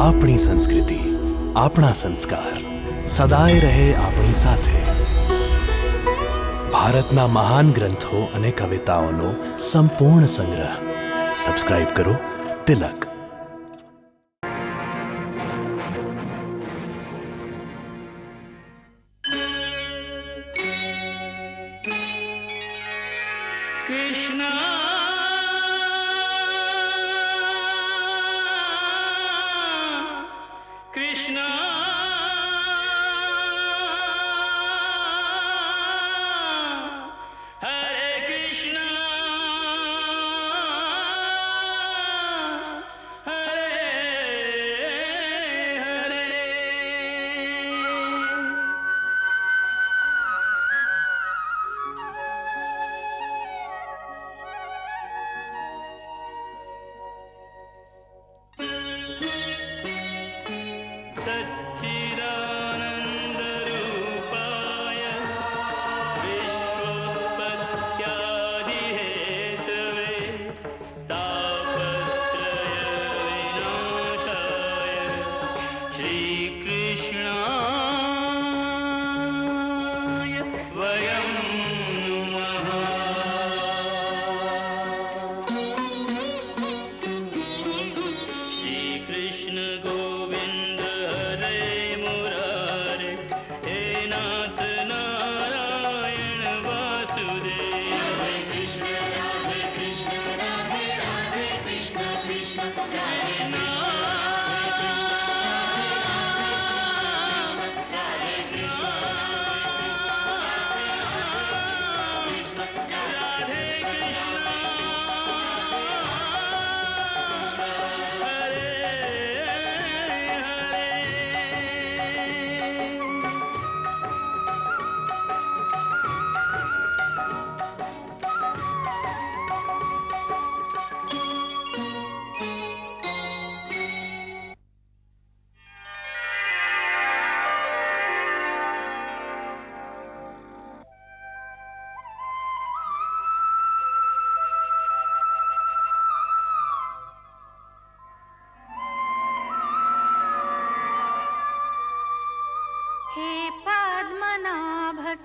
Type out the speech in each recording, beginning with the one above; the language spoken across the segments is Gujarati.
આપણી સંસ્કૃતિ, આપણા સંસ્કાર સદાય રહે આપણી સાથે. ભારતના મહાન ગ્રંથો અને કવિતાઓનો સંપૂર્ણ સંગ્રહ. સબસ્ક્રાઇબ કરો તિલક.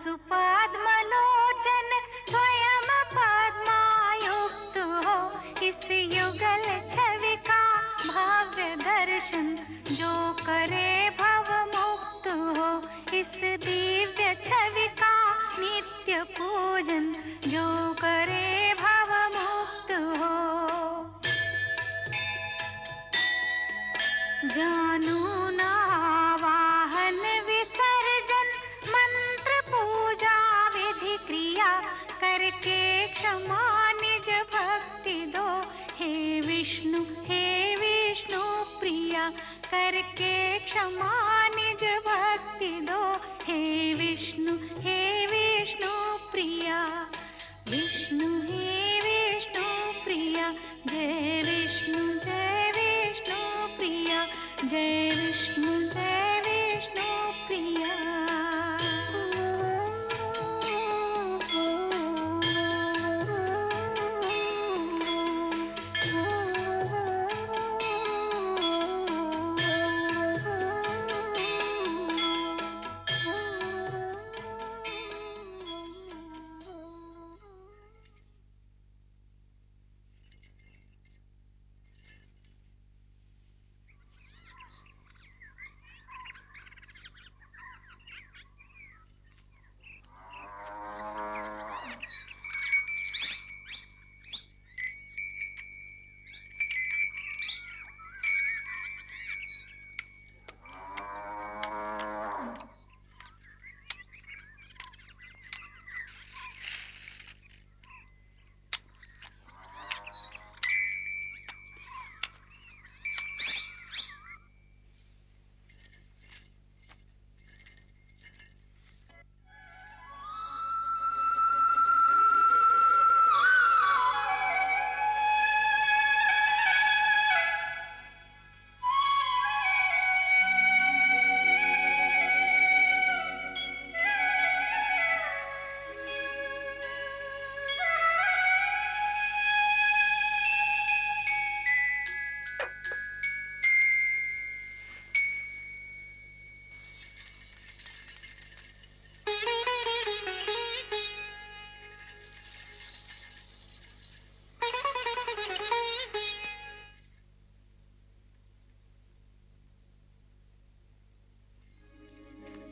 सुपाद्मलोचन स्वयं पद्मायुक्त हो, इस युगल छवि का भव्य दर्शन जो करे भव मुक्त हो, इस दिव्य छवि का नित्य पूजन जो करे भव मुक्त हो. जानू ना वाहन विसर्जन मंत्र पूजा विधि क्रिया करके क्षमा निज भक्ति दो, हे विष्णु प्रिया करके क्षमा निज भक्ति दो, हे विष्णु प्रिया. विष्णु प्रिया जय विष्णु प्रिया, जय विष्णु प्रिया.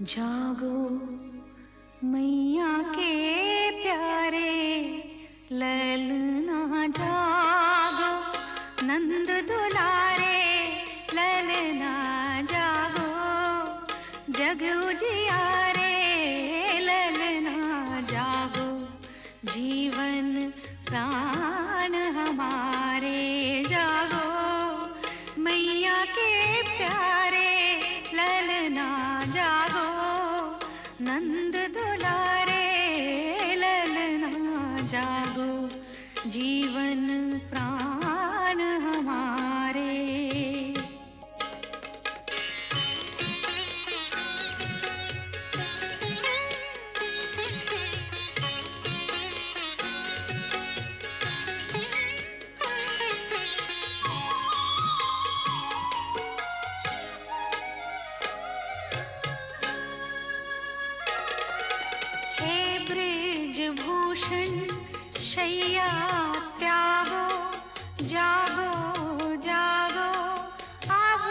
जागो मैया के प्यारे ललना जागो नंद दुलारे ललना जागो जग उजियारे ललना जागो जीवन प्राण हमारे जागो मैया के प्यारे ललना जागो नंद दुलारे ललना जागो जीवन प्राण हमारे। हे ब्रजभूषण शैया त्यागो जागो जागो अब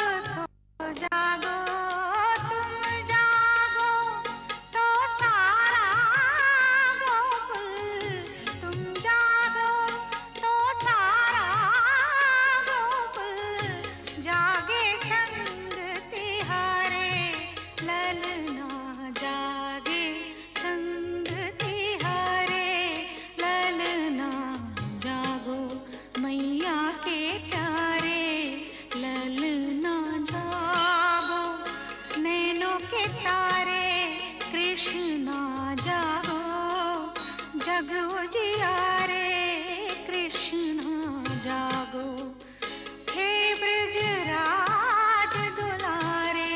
तो जागो तुम जागो तो सारा गोकुल तुम जागो तो सारा गोकुल जागे संग तिहारे ललना जागे संग तिहारे ललना जागो मैया के प्यारे ललना जागो नैनों के तारे कृष्णा जागो जग उजियारे कृष्णा जागो हे ब्रजराज दुलारे।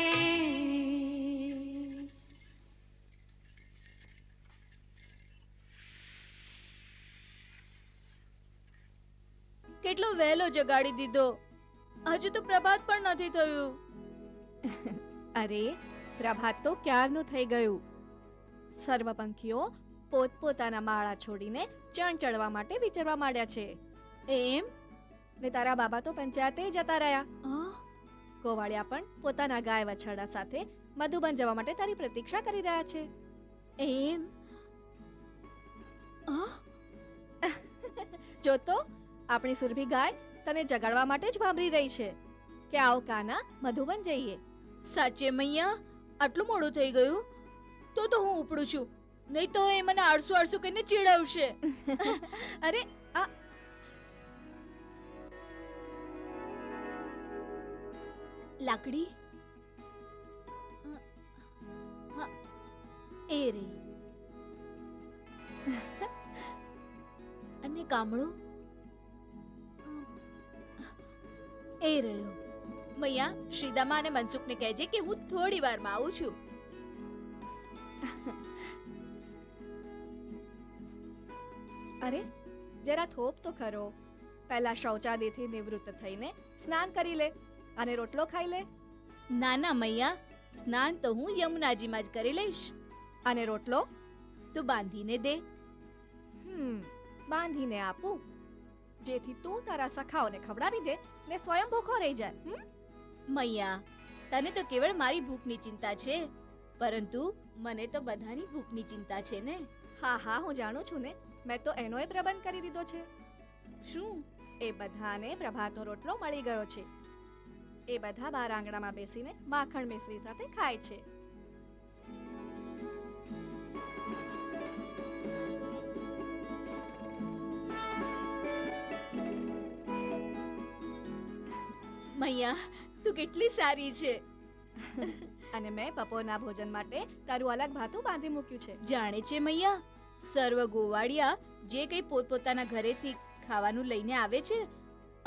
કેટલો વહેલો જગાડી દીધો. હજુ તો પ્રભાત પણ નથી થયું. અરે પ્રભાત તો ક્યારનું થઈ ગયું. સર્વ પંખીઓ પોતપોતાના માળા છોડીને ચણ ચડવા માટે વિચરવા માંડ્યા છે. એમ? ને તારા બાબા તો પંચાયતે જતા રહ્યા. આ? ગોવાળિયા પણ પોતાના ગાય વછરડા સાથે મધુબન જવા માટે તારી પ્રતીક્ષા કરી રહ્યા છે. એમ? આ? જો તો આપણી સુરભી ગાય તને જગાડવા માટે જ ભાંભરી રહી છે કે આવ કાના મધુબન જઈએ. સાચે મૈયા, આટલું મોડું થઈ ગયું? તો હું ઉપડું છું, નહીં તો એ મને આળસુ આળસુ કહીને ચીડાવશે. અરે આ લાકડી હા, એ રહી. અને કામળો એ રહ્યો. મૈયા, શ્રીદામા અને મનસુખને કહેજે કે હું થોડી વારમાં આવું છું. અરે જરા થોપ તો ખરો. પહેલા શૌચાલયથી નિવૃત્ત થઈને સ્નાન કરી લે અને રોટલો ખાઈ લે. ના ના મૈયા, સ્નાન તો હું યમુનાજીમાં જ કરી લઈશ. અને રોટલો તું બાંધીને દે. બાંધીને આપું, જેથી તું તારા સખાઓને ખવડાવી દે ને સ્વયં ભૂખો રહી જાય. મૈયા, તને તો કેવળ મારી ભૂખની ચિંતા છે, પરંતુ મને તો બધાની ભૂખની ચિંતા છે ને. હા હા, હું જાણું છું ને. મેં તો એનોય પ્રબંધ કરી દીધો છે. શું? એ બધાને પ્રભાતનો રોટલો મળી ગયો છે. એ બધા બાર આંગણામાં બેસીને માખણ મિશ્રી સાથે ખાય છે. મૈયા, તું કેટલી સારી છે. અને મેં બપોરના ભોજન માટે તારું અલગ ભાતું બાંધી મૂક્યું છે. જાણે છે મૈયા, સર્વ ગોવાળિયા જે કંઈ પોતપોતાના ઘરેથી ખાવાનું લઈને આવે છે,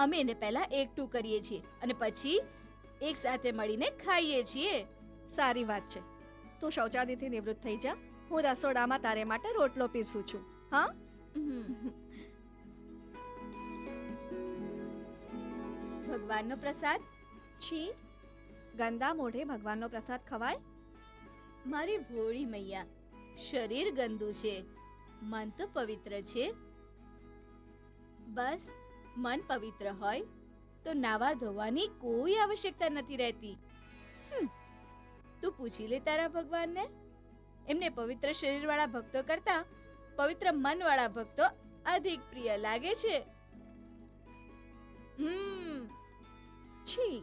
અમે એને પહેલા એકઠું કરીએ છીએ અને પછી એક સાથે મળીને ખાઈએ છીએ. સારી વાત છે. તું શૌચાલયથી નિવૃત્ત થઈ જા. હું રસોડામાં તારે માટે રોટલો પીરસું છું. હા? ભગવાનનો પ્રસાદ? છી, ગંદા મોઢે ભગવાનનો પ્રસાદ ખવાય? મારી ભોળી મૈયા, શરીર ગંદુ છે, મન તો પવિત્ર છે. બસ મન પવિત્ર હોય તો નાવા ધોવાની કોઈ આવશ્યકતા નથી રહેતી. તું પૂછી લે તારા ભગવાનને. એમને પવિત્ર શરીરવાળા ભક્તો કરતા પવિત્ર મનવાળા ભક્તો અધિક પ્રિય લાગે છે. છી.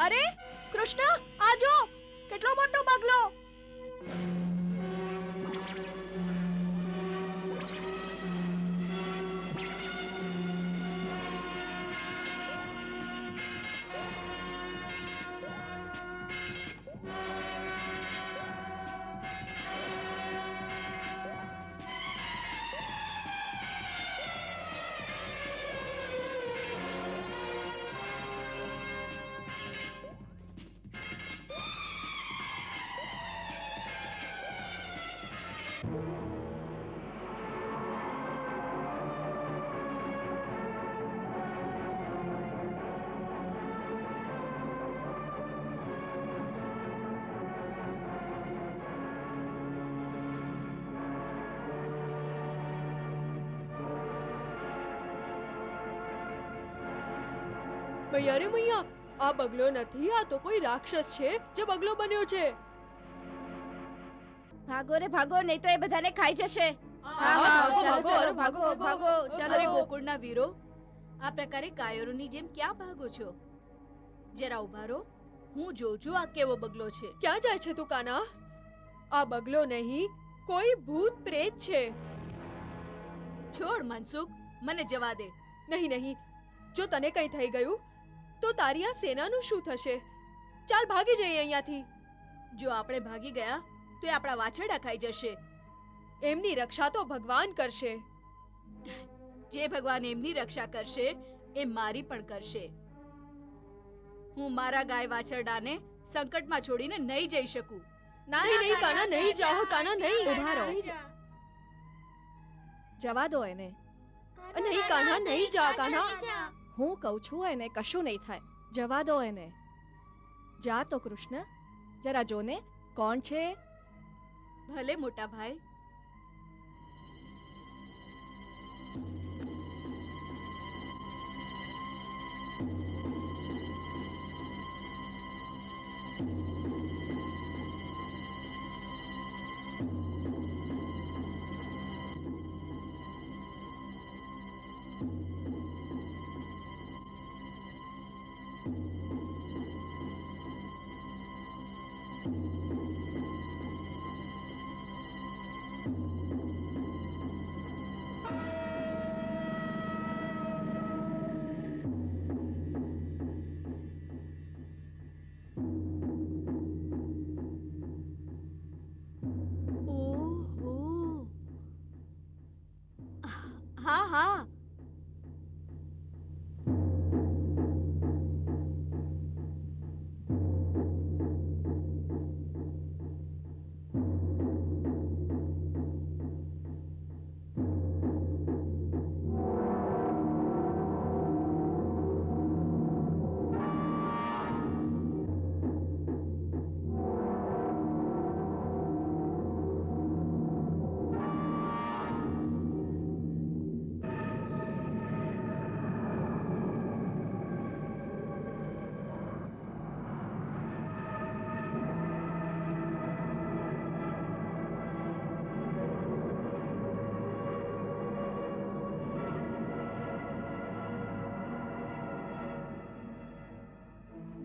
અરે કૃષ્ણ, આ જો કેટલો મોટો બગલો. મૈયા રે મૈયા, આ બગલો નથી, આ તો કોઈ રાક્ષસ છે જે બગલો બન્યો છે. ભાગો રે ભાગો, નહીં તો એ બધાને ખાઈ જશે. ભાગો, ચાલો, ભાગો, ચાલો, ભાગો ભાગો. ચાલો. અરે ગોકુળના વીરો, આ પ્રકારે કાયરોની જેમ ક્યાં ભાગો છો? જરા ઉભા રહો, હું જોઉં છું આ કેવો બગલો છે. ક્યાં જાય છે તું કાના? આ બગલો નહીં, કોઈ ભૂત પ્રેત છે. છોડ મનસુખ, મને જવા દે. નહીં નહીં, જો તને કંઈ થઈ ગયું તો તારી આ સેનાનું શું થશે? ચાલ ભાગી જઈએ અહીંયાથી. જો આપણે ભાગી ગયા તો એ આપણા વાછરડા ખાઈ જશે. એમની રક્ષા તો ભગવાન કરશે. જે ભગવાન એમની રક્ષા કરશે એ મારી પણ કરશે. હું મારા ગાય વાછરડાને સંકટમાં છોડીને નહીં જઈ શકું. નહીં નહીં કાના, નહીં જા કાના, નહીં. ઊભા રહો. નહીં જા. જવા દો એને. નહીં કાના, નહીં જા કાના. હું કહું છું એને કશું નહીં થાય. જવા દો એને. જા તો કૃષ્ણ, જરા જોને કોણ છે. ભલે મોટા ભાઈ.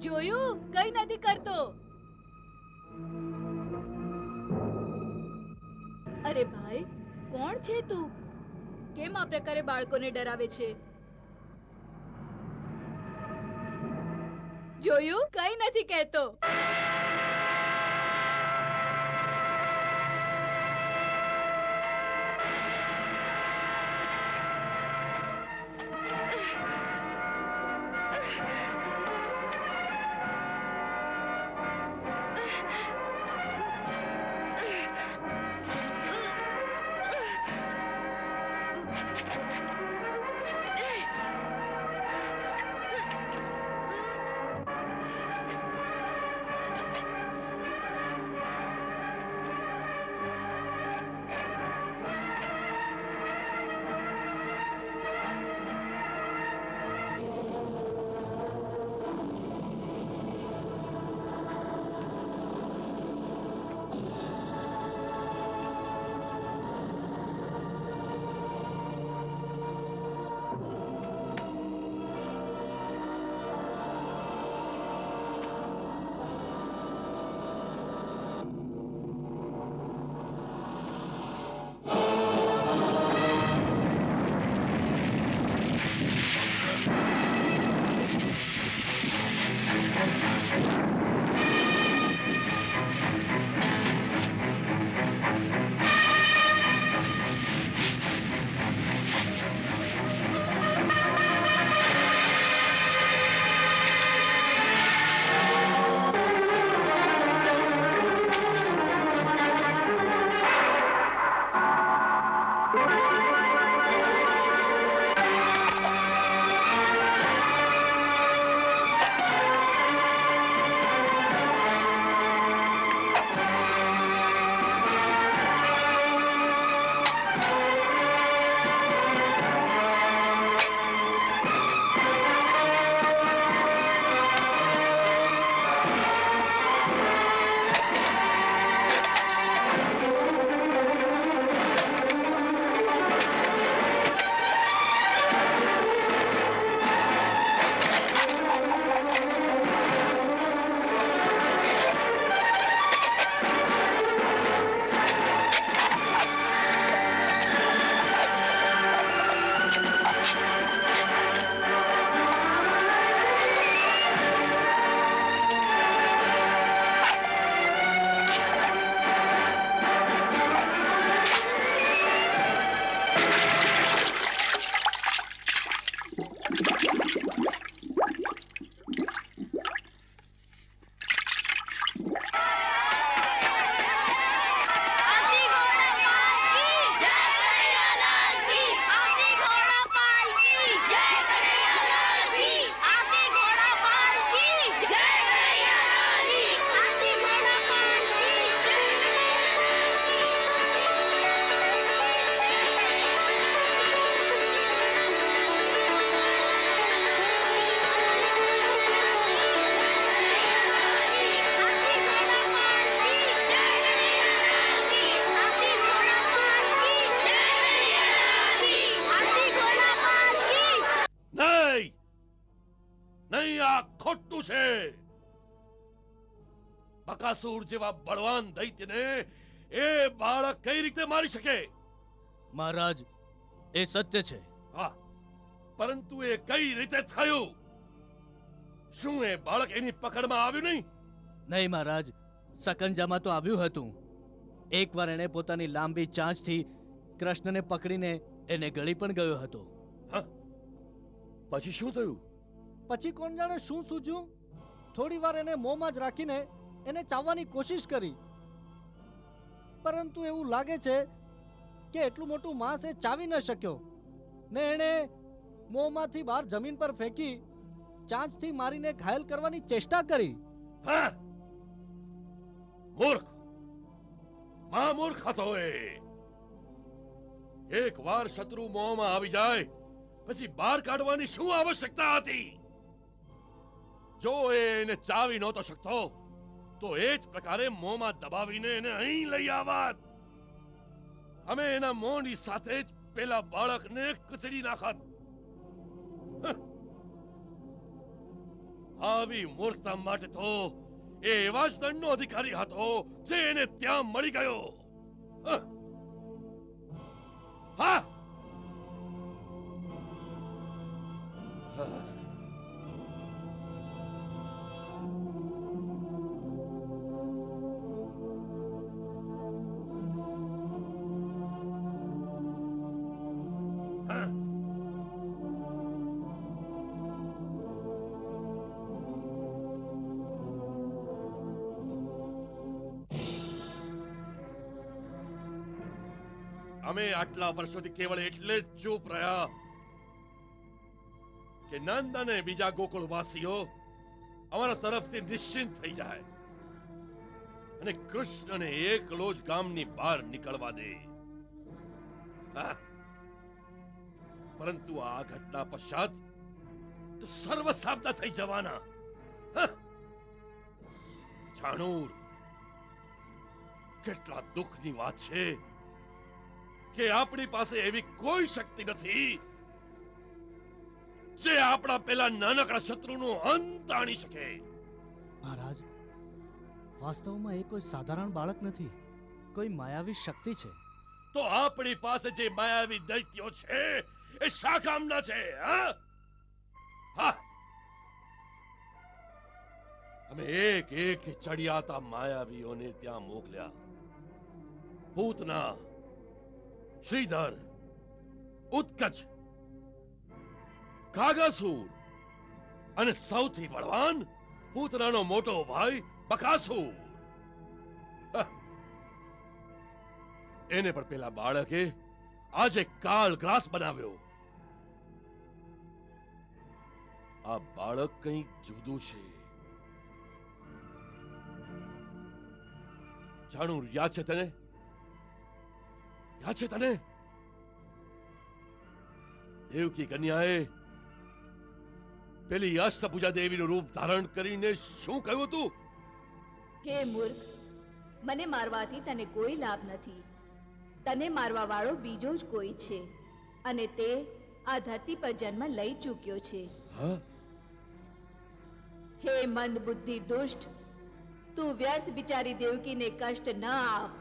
જોયું કઈ નથી કરતો. અરે ભાઈ, કોણ છે તું? કેમ આ પ્રકારે બાળકોને ડરાવે છે? જોયું કઈ નથી કહેતો. નહીં, આ ખોટું છે. બકાસુર જેવા બળવાન દૈત્યને એ બાળક કઈ રીતે મારી શકે? મહારાજ, એ સત્ય છે. હા, પરંતુ એ કઈ રીતે થયું? શું એ બાળક એની પકડમાં આવ્યું નહીં? નહીં મહારાજ, સકંજામાં તો આવ્યું હતું. એકવાર એણે પોતાની લાંબી ચાંચથી કૃષ્ણને પકડીને એને ગળી પણ ગયો હતો. હા, પછી શું થયું? પછી કોણ જાણે શું સૂજ્યું. થોડી વાર એને મોંમાં જ રાખીને એને ચાવવાની કોશિશ કરી, પરંતુ એવું લાગે છે કે એટલું મોટું માંસ એ ચાવી ન શક્યો ને એણે મોંમાંથી બહાર જમીન પર ફેંકી ચાંચથી મારીને ઘાયલ કરવાની ચેષ્ટા કરી. હા, મૂર્ખ, મહામૂર્ખ હતો એ. એકવાર શત્રુ મોંમાં આવી જાય પછી બહાર કાઢવાની શું આવશ્યકતા હતી? જો એ એને ચાવી નહોતો શકતો તો એ જ પ્રકારે મોંમાં દબાવીને એને અહીં લઈ આવત. અમે એના મોંની સાથે જ પેલા બાળકને કચડી નાખત. આવી મૂર્ખતા માટે તો એ એવા જ દંડનો અધિકારી હતો જે એને ત્યાં મળી ગયો. હા હા. અમે આટલા વર્ષોથી કેવળ એટલે જ ચૂપ રહ્યા કે નંદ અને બીજા ગોકુળવાસીઓ અમારા તરફથી નિશ્ચિંત થઈ જાય અને કૃષ્ણને એકલો જ ગામની બહાર નીકળવા દે. હા. પરંતુ આ ઘટના પશ્ચાત તો સર્વ સાબદા થઈ જવાના. હા. જાણુર, કેટલા દુઃખની વાત છે કે આપણી પાસે એવી કોઈ શક્તિ નથી જે આપણા પેલા નાનકડા શત્રુનો અંત આણી શકે. મહારાજ, વાસ્તવમાં એ કોઈ સાધારણ બાળક નથી, કોઈ માયાવી શક્તિ છે. તો આપણી પાસે જે માયાવી દૈત્યો છે એ શા કામના છે? હા હા. અમે એક એક ચડિયાતા માયાવીઓને ત્યાં મોકલ્યા. પૂતના, શ્રીધર, ઉત્કચ, કાગાસુર અને સૌથી બળવાન પૂતનાનો મોટો ભાઈ બકાસુર. એને પણ પેલા બાળકે આજે કાળ ગ્રાસ બનાવ્યો. આ બાળક કંઈક જુદું છે. જાણું, યાદ છે તને? યાદ છે તને? દેવકી કન્યાએ પેલી અષ્ટભુજા દેવીનું રૂપ ધારણ કરીને શું કહ્યું હતું? હે મૂર્ખ, મને મારવાથી તને કોઈ લાભ નથી. તને મારવા વાળો બીજો જ કોઈ છે અને તે આ ધરતી પર જન્મ લઈ ચૂક્યો છે. હા? હે મંદ બુદ્ધિ દુષ્ટ, તું વ્યર્થ બિચારી દેવકીને કષ્ટ ન આપ.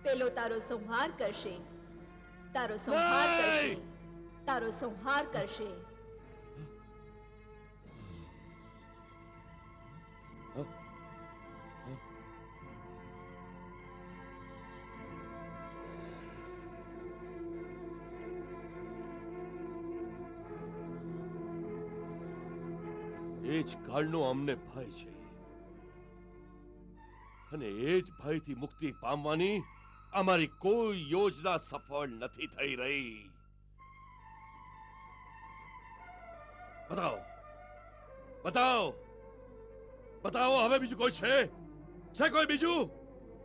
પેલો તારો સંહાર કરશે, તારો સંહાર કરશે, તારો સંહાર કરશે. એ જ કાળનો અમને ભય છે અને એ જ ભયથી મુક્તિ પામવાની અમારી કોઈ યોજના સફળ નથી થઈ રહી. બતાવો, બતાવો, બતાવો, હવે બીજું કોઈ છે? છે કોઈ બીજું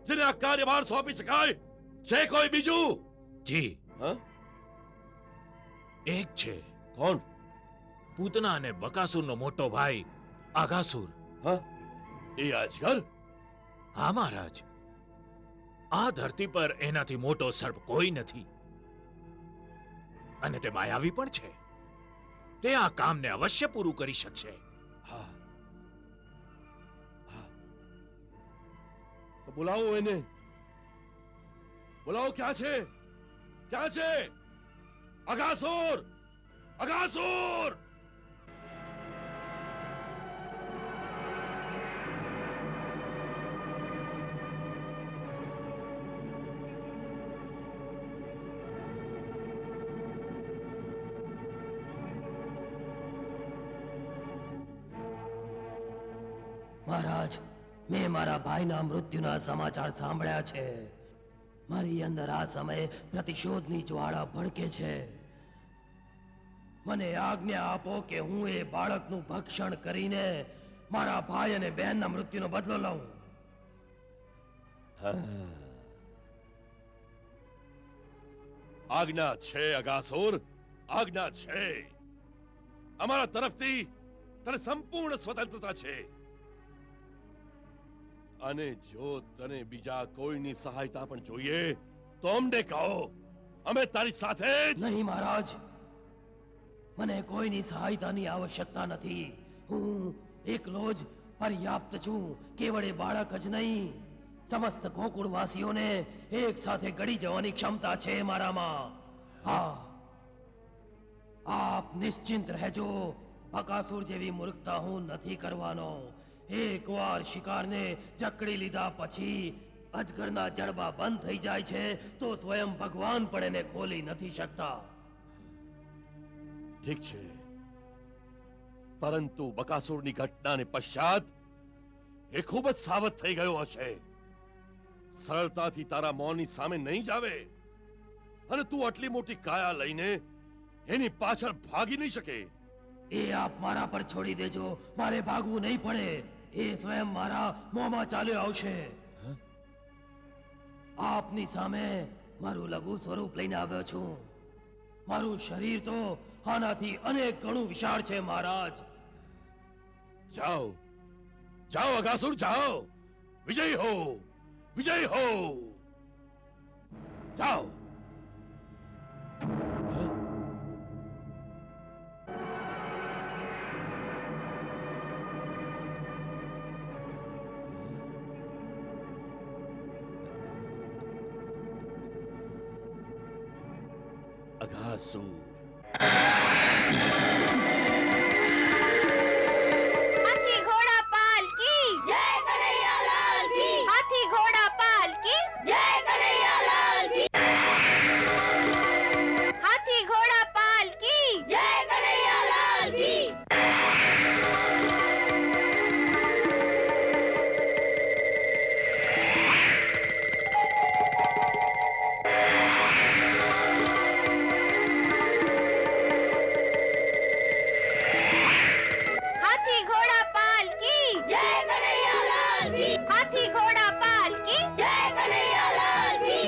જેને આ કાર્યભાર સોંપી શકાય? છે કોઈ બીજું? જી, હા? એક છે. કોણ? પૂતના અને બકાસુરનો મોટો ભાઈ આઘાસુર. હા? એ અજગર? હા મહારાજ, આ ધરતી પર એનાથી મોટો સર્પ કોઈ નથી અને તે માયાવી પણ છે. તે આ કામને અવશ્ય પૂરું કરી શકશે. હા હા. તો બોલાવો એને. બોલાવો. ક્યાં છે? ક્યાં છે? અઘાસુર! અઘાસુર! મહારાજ, મેં મારા ભાઈના મૃત્યુના સમાચાર સાંભળ્યા છે. મારી અંદર આ સમયે પ્રતિશોધની જ્વાળા ભડકે છે. મને આજ્ઞા આપો કે હું એ બાળકનું ભક્ષણ કરીને મારા ભાઈ અને બહેનના મૃત્યુનો બદલો લઉં. આજ્ઞા છે અઘાસુર, આજ્ઞા છે. અમારા તરફથી તને સંપૂર્ણ સ્વતંત્રતા છે અને જો તને બીજા કોઈની સહાયતા પણ જોઈએ તો અમને કહો. અમે તારી સાથે જ. નહીં મહારાજ, મને કોઈની સહાયતાની આવશ્યકતા નથી. હું એકલો જ પર્યાપ્ત છું. કેવળ એ બાળક જ નહીં, સમસ્ત ગોકુળવાસીઓને એક સાથે ગળી જવાની ક્ષમતા છે મારામાં. હા, આપ નિશ્ચિંત રહેજો. બકાસુર જેવી મૂર્ખતા હું નથી કરવાનો. એકવાર શિકારને જકડી લીધા પછી અજગરના જડબા બંધ થઈ જાય છે તો સ્વયં ભગવાન પણ એને ખોલી નથી શકતા. ઠીક છે, પરંતુ બકાસુરની ઘટનાને પશ્ચાત એ ખૂબ જ સાવધ થઈ ગયો હશે. સરળતાથી તારા મોંની સામે નહીં જ આવે, અને તું આટલી મોટી કાયા લઈને એની પાછળ ભાગી નહીં શકે. એ આપ મારા પર છોડી દેજો. મારે ભાગવું નહીં પડે. એ સ્વયં મારા મોંમાં ચાલ્યો આવશે. આપની સામે મારું લઘુ સ્વરૂપ લઈને આવ્યો છું. મારું શરીર તો આનાથી અનેક ગણું વિશાળ છે મહારાજ. જાઓ, જાઓ અગાસુર, જાઓ. વિજય હો, વિજય હો. જાઓ. અગાસુર, हाथी घोड़ा पाल की जय कन्हैया लाल की। हाथी घोड़ा पाल की जय कन्हैया लाल की। हाथी घोड़ा पाल की जय कन्हैया लाल की। हाथी घोड़ा पाल की जय कन्हैया लाल की। हाथी घोड़ा पाल की जय कन्हैया लाल की।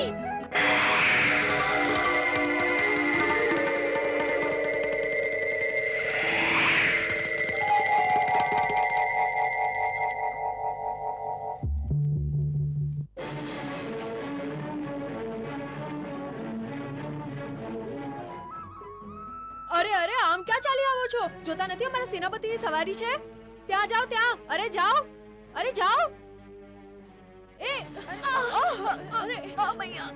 અરે અરે, આમ ક્યાં ચાલી આવો છો? જોતા નથી અમારા સેનાપતિની સવારી છે? ત્યાં જાઓ, ત્યાં. અરે જાઓ, અરે જાઓ. એ અરે મૈયા.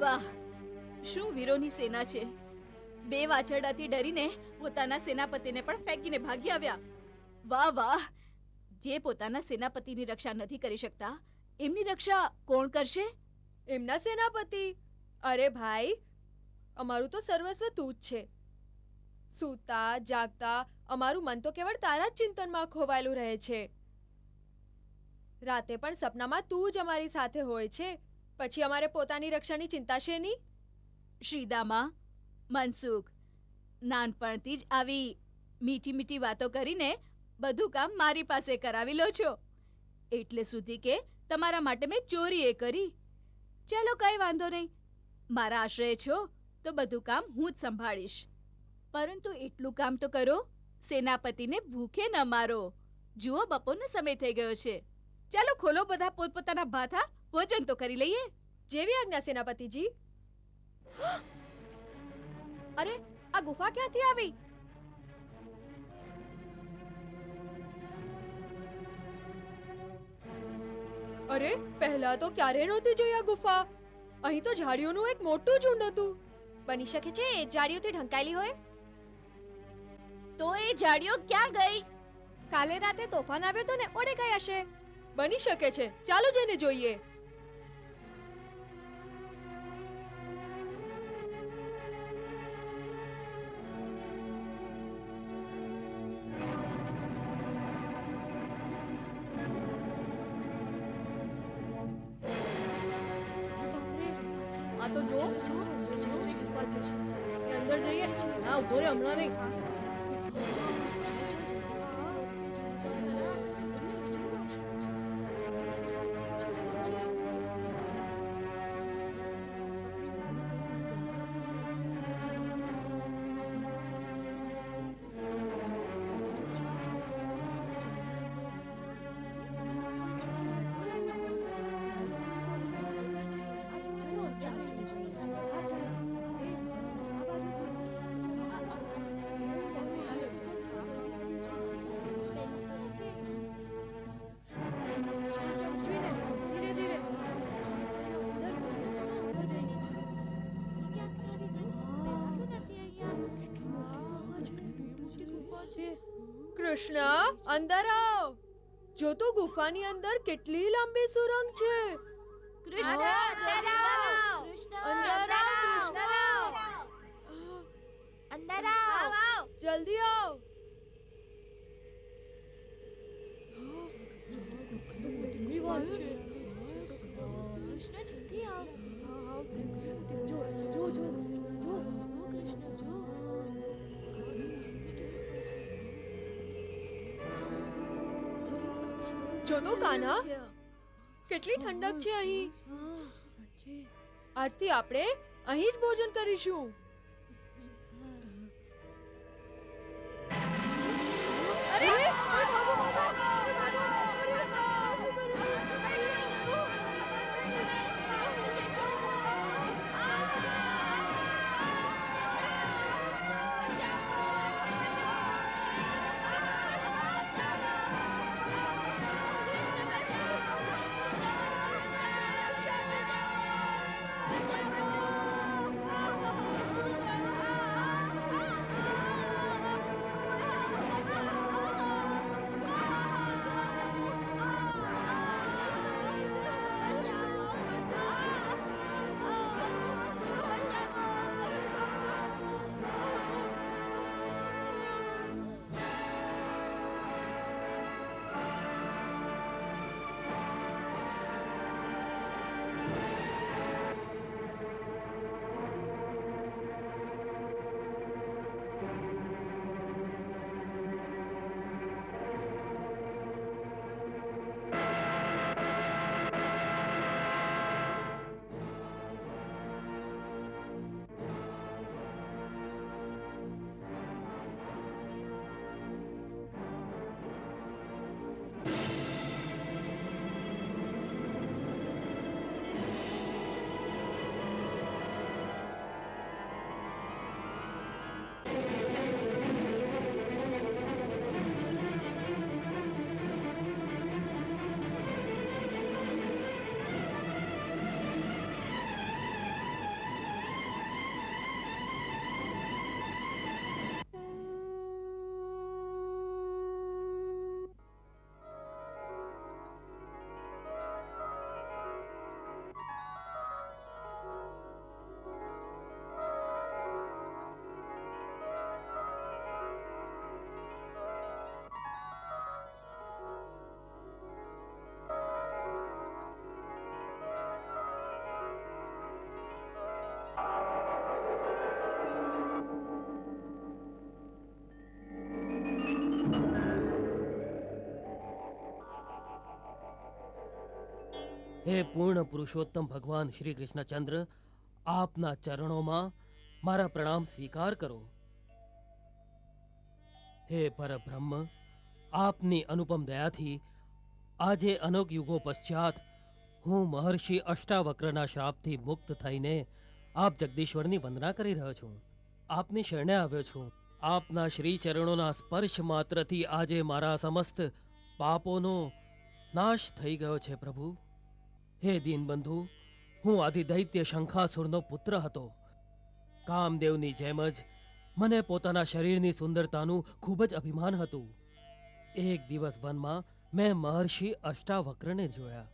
વાહ, શું વીરોની સેના છે! બે વાછરડાથી ડરીને પોતાના સેનાપતિને પણ ફેંકીને ભાગી આવ્યા. વાહ વાહ! જે પોતાના સેનાપતિની રક્ષા નથી કરી શકતા, એમની રક્ષા કોણ કરશે? એમના સેનાપતિ? અરે ભાઈ, અમારું તો સર્વસ્વ તું જ છે. સૂતા જાગતા અમારું મન તો કેવળ તારા જ ચિંતનમાં ખોવાયેલું રહે છે. રાતે પણ સપનામાં તું જ અમારી સાથે હોય છે. પછી અમારે પોતાની રક્ષાની ચિંતા શેની? શ્રીદામા, મનસુખ, નાનપણથી જ આવી મીઠી મીઠી વાતો કરીને બધું કામ મારી પાસે કરાવી લો છો. એટલે સુધી કે તમારા માટે મેં ચોરી એ કરી. ચાલો, કઈ વાંધો નહીં. મારા આશ્રય છો તો બધું કામ હું જ સંભાળીશ. પરંતુ એટલું કામ તો કરો, સેનાપતિને ભૂખે ન મારો. જુઓ, બપોરનો સમય થઈ ગયો છે. ચાલો, ખોલો બધા પોતપોતાના ભાથા, ભોજન તો કરી લઈએ. જેવી આજ્ઞા સેનાપતિજી. અરે, આ ગુફા ક્યાંથી આવી? અરે, પહેલા તો ક્યારે નહોતી જોઈ આ ગુફા. અહીં તો ઝાડીઓનું એક મોટું ઝુંડ હતું. બની શકે છે એ ઝાડીઓથી ઢંકાયેલી હોય. તો એ જાડીઓ ક્યાં ગઈ? કાલે રાતે તોફાન આવ્યો તો ને, ઉડી ગઈ હશે. બની શકે છે. ચાલો જઈને જોઈએ. આ તો જો ગુફા છે. એ અંદર જઈએ. હા, ઉભો રે, હમણાં નહીં. કૃષ્ણ અંદર આવ. જો તો ગુફાની અંદર કેટલી લાંબી સુરંગ છે. કૃષ્ણ અંદર આવ. અંદર આવ કૃષ્ણ. અંદર આવ. જલ્દી આવ. કૃષ્ણ જલ્દી આવ. જો તો કાના કેટલી ઠંડક છે અહીં. આજથી આપણે અહીં જ ભોજન કરીશું. અરે ભાગો, ભાગો. અરે ભાગો. અરે ભાગો. શું કર્યું? હે પૂર્ણ પુરુષોત્તમ ભગવાન શ્રી કૃષ્ણચંદ્ર, આપના ચરણોમાં મારા પ્રણામ સ્વીકાર કરો. હે પરબ્રહ્મ, આપની અનુપમ દયાથી આજે અનેક યુગો પશ્ચાત હું મહર્ષિ અષ્ટાવક્રના શ્રાપથી મુક્ત થઈને આપ જગદીશ્વરની વંદના કરી રહ્યો છું. આપની શરણે આવ્યો છું. આપના શ્રી ચરણોના સ્પર્શ માત્રથી આજે મારા સમસ્ત પાપોનો નાશ થઈ ગયો છે પ્રભુ. હે દીનબંધુ, હું આદિદૈત્ય શંખાસુરનો પુત્ર હતો. કામદેવની જેમ જ મને પોતાના શરીરની સુંદરતાનું ખૂબ જ અભિમાન હતું. એક દિવસ વનમાં મેં મહર્ષિ અષ્ટાવક્રને જોયા.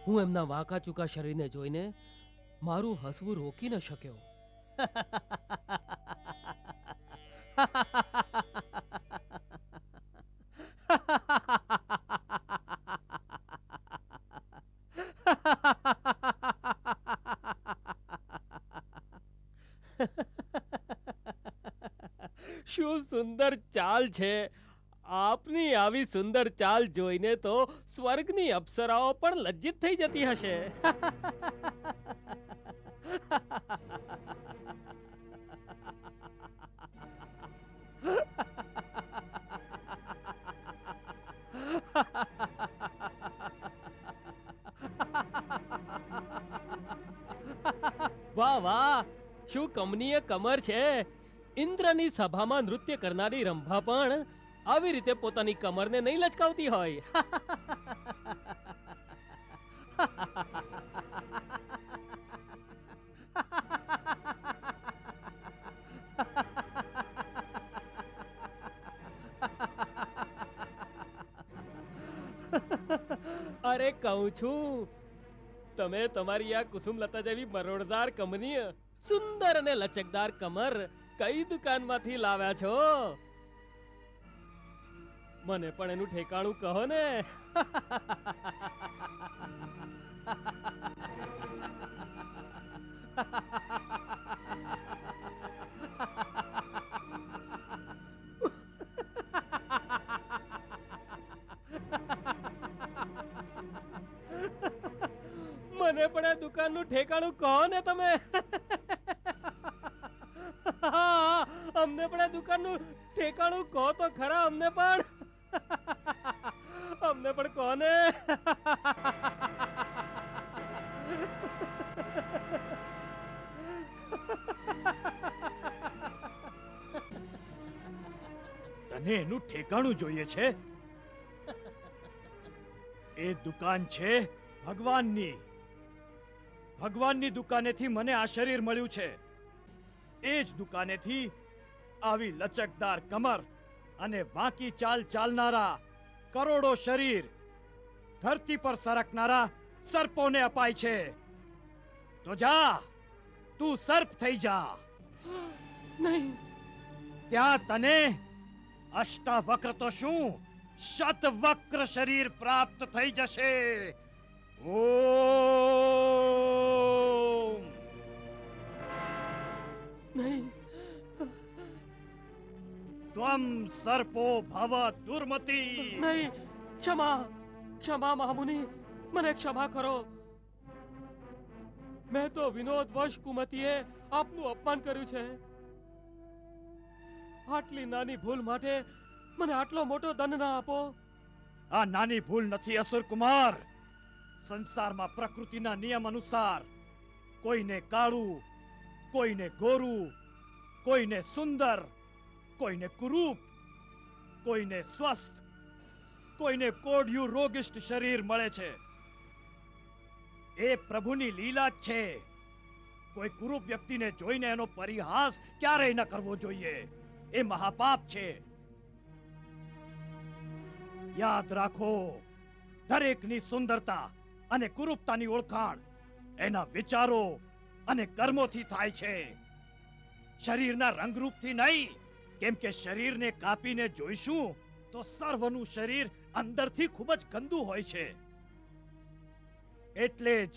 હું એમના વાંકા ચૂકા શરીરને જોઈને મારું હસવું રોકી ન શક્યો. શું સુંદર ચાલ છે! આપની આવી સુંદર ચાલ જોઈને તો સ્વર્ગની અપ્સરાઓ પણ લજ્જિત થઈ જતી હશે. વાહ વાહ, શું કમનીય કમર છે! ઇન્દ્રની સભામાં નૃત્ય કરનારી રંભા પણ આવી રીતે પોતાની કમરને નહીં લચકાવતી હોય. અરે કહું છું, તમે તમારી આ કુસુમલતા જેવી મરોડદાર કમનીય સુંદર અને લચકદાર કમર કઈ દુકાનમાંથી લાવ્યા છો? મને પણ એનું ઠેકાણું કહો ને. મને પણ આ દુકાનનું ઠેકાણું કહો ને તમે. અમને પણ આ દુકાનનું ઠેકાણું કહો તો ખરા. અમને પણ કહો ને. તને એનું ઠેકાણું જોઈએ છે? એ દુકાન છે ભગવાનની. ભગવાનની દુકાનેથી મને આ શરીર મળ્યું છે. એ જ દુકાનેથી આવી લચકદાર કમર અને વાંકી ચાલ ચાલનારા કરોડો શરીર ધરતી પર સરકનારા સર્પોને અપાય છે. તો જા, તું સર્પ થઈ જા. નહીં, ત્યાં તને અષ્ટાવક્ર તો શું, શતવક્ર શરીર પ્રાપ્ત થઈ જશે. ઓમ. નહીં. ત્વમ સર્પો ભવ દુર્મતિ. નહીં, ક્ષમા ક્ષમા મહામુનિ, મને ક્ષમા કરો. મેં તો વિનોદવશ કુમતીએ આપનું અપમાન કર્યું છે. આટલી નાની ભૂલ માટે મને આટલો મોટો દંડ ના આપો. આ નાની ભૂલ નથી અસુર કુમાર. સંસારમાં પ્રકૃતિના નિયમ અનુસાર કોઈને કાળું, કોઈને ગોરું, કોઈને સુંદર, કોઈને કુરૂપ, કોઈને સ્વસ્થ, કોઈને કોઢિયું રોગિષ્ટ શરીર મળે છે. એ પ્રભુની લીલા જ છે. કોઈ કુરૂપ વ્યક્તિને જોઈને એનો પરિહાસ ક્યારેય ન કરવો જોઈએ. એ મહાપાપ છે. યાદ રાખો, દરેકની સુંદરતા અને કુરૂપતાની ઓળખાણ એના વિચારો અને કર્મોથી થાય છે, શરીરના રંગરૂપથી નહીં. કેમ કે શરીરને કાપીને જોઈશું તો સર્વનું શરીર અંદરથી ખૂબ જ ગંદુ હોય છે. એટલે જ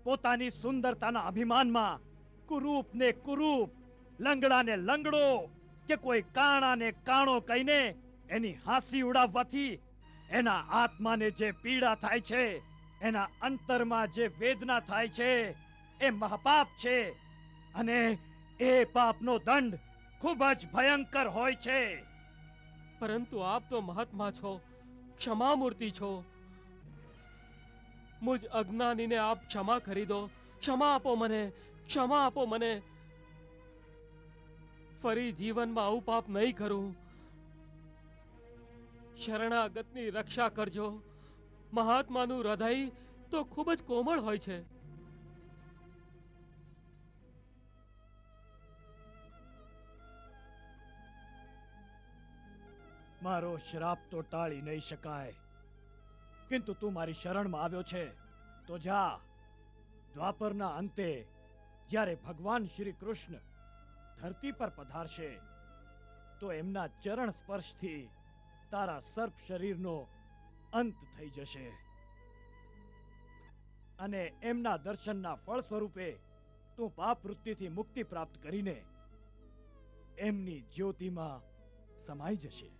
પોતાની સુંદરતાના અભિમાનમાં કુરૂપને કુરૂપ, લંગડાને લંગડો કે કોઈ કાણાને કાણો કહીને એની હાંસી ઉડાવવાથી એના આત્માને જે પીડા થાય છે, એના અંતરમાં જે વેદના થાય છે, એ મહાપાપ છે. અને એ પાપનો દંડ ખૂબ જ ભયંકર હોય છે. પરંતુ આપ તો મહાત્મા છો, ક્ષમામૂર્તિ છો. મુજ અજ્ઞાનીને આપ ક્ષમા કરી દો. ક્ષમા આપો મને, ક્ષમા આપો મને. ફરી જીવનમાં આવું પાપ નહીં કરું. શરણાગતની રક્ષા કરજો. મહાત્માનું હૃદય તો ખૂબ જ કોમળ હોય છે. મારો શ્રાપ તો ટાળી નહીં શકાય, કિંતુ તું મારી શરણમાં આવ્યો છે તો જા. દ્વાપરના અંતે જ્યારે ભગવાન શ્રી કૃષ્ણ ધરતી પર પધારશે તો એમના ચરણ સ્પર્શથી તારા સર્પ શરીરનો અંત થઈ જશે અને એમના દર્શનના ફળ સ્વરૂપે તું પાપ વૃત્તિથી મુક્તિ પ્રાપ્ત કરીને એમની જ્યોતિમાં સમાઈ જશે.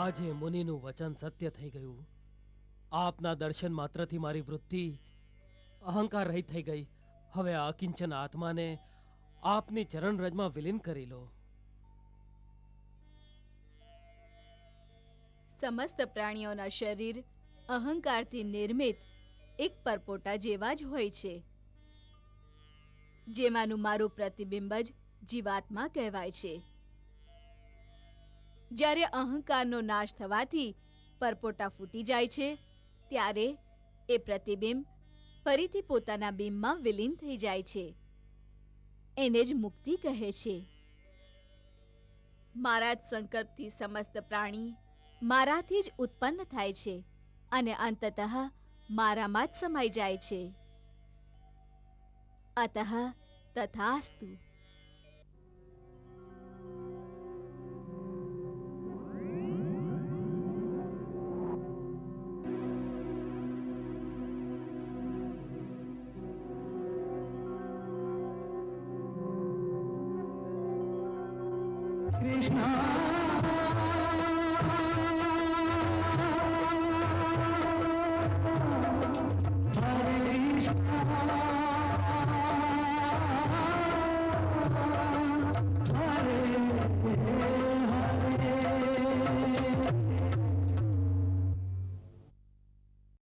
આજે મુનિનું વચન સત્ય થઈ ગયું. આપના દર્શન માત્રથી મારી વૃત્તિ અહંકાર રહિત થઈ ગઈ. હવે આ અકિંચન આત્માને આપની ચરણ રજમાં વિલીન કરી લો. સમસ્ત પ્રાણીઓના શરીર અહંકારથી નિર્મિત એક પરપોટા જેવા જ હોય છે, જેમાંનું મારું પ્રતિબિંબ જ જીવાત્મા કહેવાય છે. જ્યારે અહંકારનો નાશ થવાથી પરપોટા ફૂટી જાય છે, ત્યારે એ પ્રતિબિંબ ફરીથી પોતાના બિંબમાં વિલીન થઈ જાય છે. એને જ મુક્તિ કહે છે. મારા જ સંકલ્પથી સમસ્ત પ્રાણી મારાથી જ ઉત્પન્ન થાય છે અને અંતતઃ મારામાં જ સમાઈ જાય છે. અતઃ તથાસ્તુ. Krishna